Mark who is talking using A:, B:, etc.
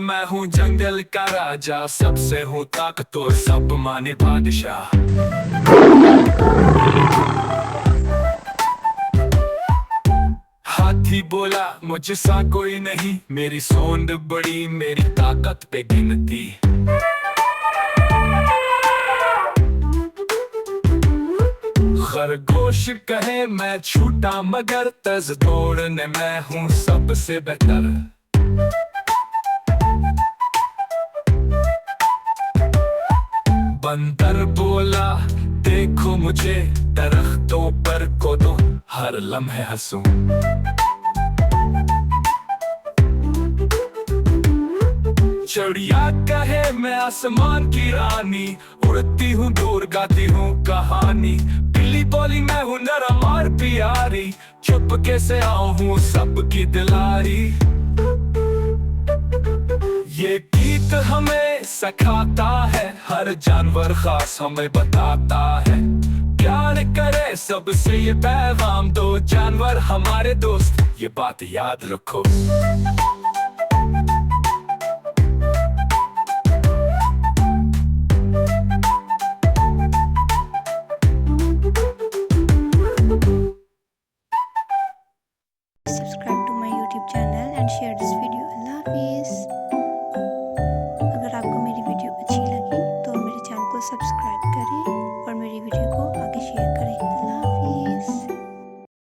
A: मैं हूँ जंगल का राजा, सबसे हूँ ताकतवर, सब माने बादशाह। हाथी बोला मुझ सा कोई नहीं, मेरी सोंड बड़ी, मेरी ताकत पे गिनती। खरगोश कहे मैं छूटा मगर तेज दौड़ने मैं हूँ सबसे बेहतर। बंदर बोला देखो मुझे, दरख्तों पर कूदूं, हर लम्हे हंसूं। चिड़िया कहे मैं आसमान की रानी, उड़ती हूँ दूर गाती हूँ कहानी। बिल्ली बोली मैं हूँ नरम और प्यारी, चुपके से आऊं हूँ सबकी दिलारी। ये गीत हमें सिखाता है, हर जानवर खास हमें बताता है। प्यार करे सबसे ये पैगाम दो, जानवर हमारे दोस्त, ये बात याद रखो।
B: Subscribe to my YouTube channel and share this video. Allah Hafiz.